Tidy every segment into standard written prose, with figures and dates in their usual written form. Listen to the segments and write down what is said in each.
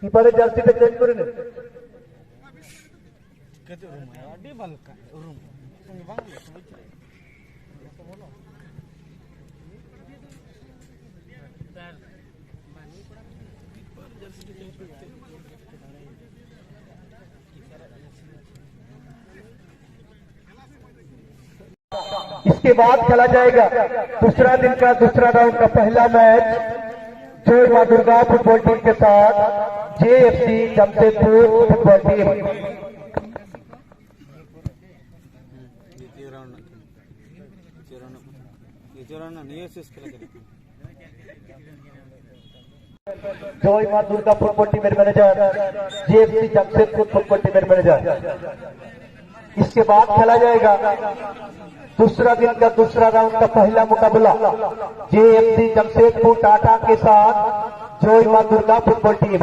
কিপারের জার্সিটা change করে নেন। इसके बाद खेला जाएगा दूसरा दिन का दूसरा राउंड का पहला मैच जोय मां दुर्गा फुटबॉल टीम के साथ जेएफसी जमशेदपुर फुटबॉल टीम। जोय मां दुर्गा फुटबॉल टीमेर मैनेजर जेएफसी जमशेदपुर फुटबॉल टीमेर मैनेजर। इसके बाद खेला जाएगा दूसरा दिन का दूसरा राउंड का पहला मुकाबला जेएफसी जमशेदपुर टाटा के साथ जोय मां दुर्गा फुटबॉल टीम।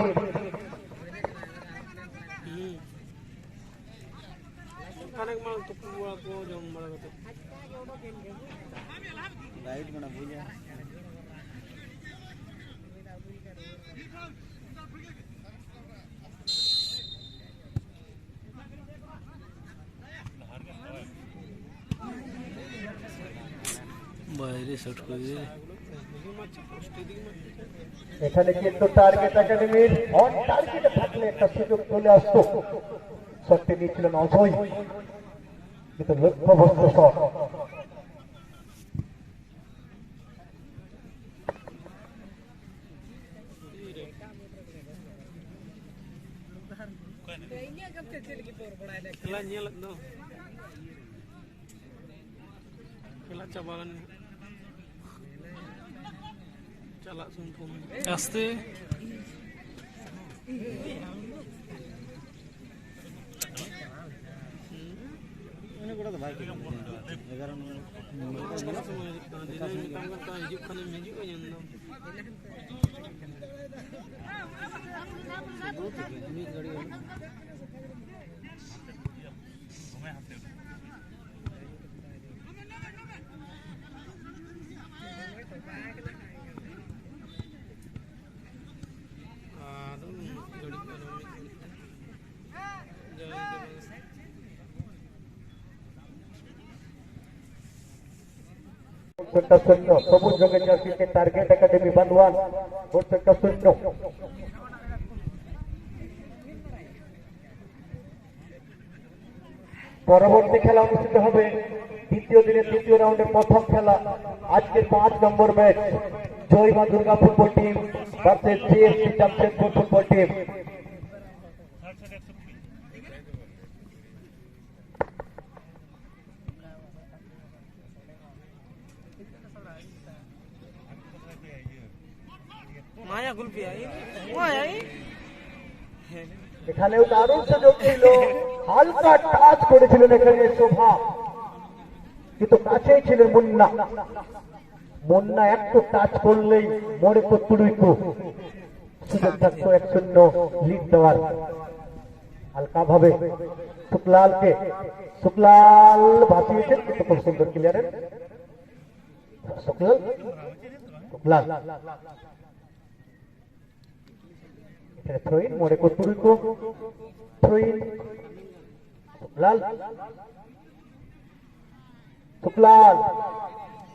এখানে কিন্তু টার্গেট একাডেমির অন টার্গেটে থাকলে একটা সুযোগ চলে আসতো। শটটি নিয়েছিলেন অজয়, কিন্তু লক্ষ্যভ্রষ্ট শট। আস্তে शून्य सबुज रंगेर जार्सी के टार्गेट एकाडेमी बांधवान शून्य। পরবর্তী খেলা অনুষ্ঠিত হবে দ্বিতীয় দিনের দ্বিতীয় রাউন্ডের প্রথম খেলা। আজকের 5 নম্বর ম্যাচ জয় মা Durga football team versus GFC Jamshedpur football team. এখানেও দারুণ সুযোগ ছিল, হালকা টাচ করেছিলেন এখানে শোভা, কিন্তু কাছেই ছিলেন মুন্না একটু টাচ করলেই মোড়ে কত্তুরুইকো সুযোগ থাকতো 1-0 লিড দেওয়ার। হালকা ভাবে শুক্লাল ভাসিয়েছেন, কিন্তু খুব সুন্দর ক্লিয়ারের শুক্লাল থ্রোইন মোড়ে কত্তুরুইকো থ্রোইন শুক্লাল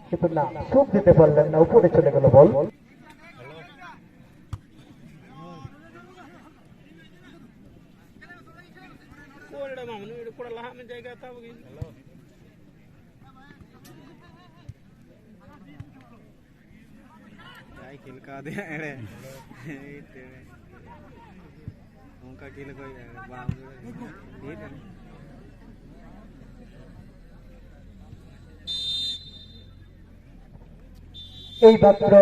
কিন্তু না সুখ দিতে পারলেন না, উপরে চলে গেল বল। खिलका दिया उनका किल कोई बाम ठीक है। এই মাত্র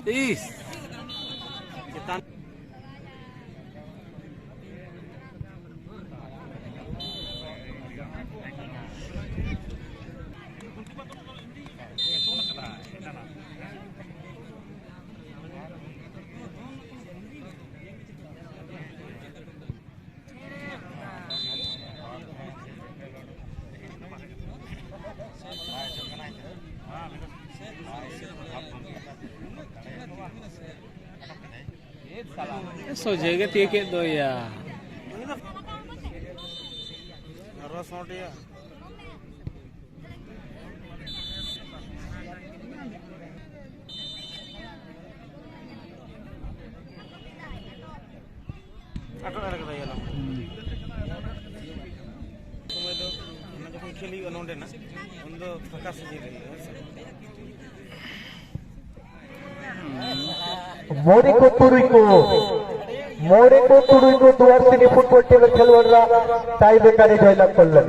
Is kita सोचेगा ते के दो या रस मोटिया আটো আরে কথা গেলাম তুমি তো আমরা যখন খেলি ওনডে না অন্য ফাঁকা সুযোগ গেল मोरे को तुरुई को 2 RCB फुटबल टीमेर खेलोয়াড়রা টাই ব্রেকারে জয়লাভ করলেন।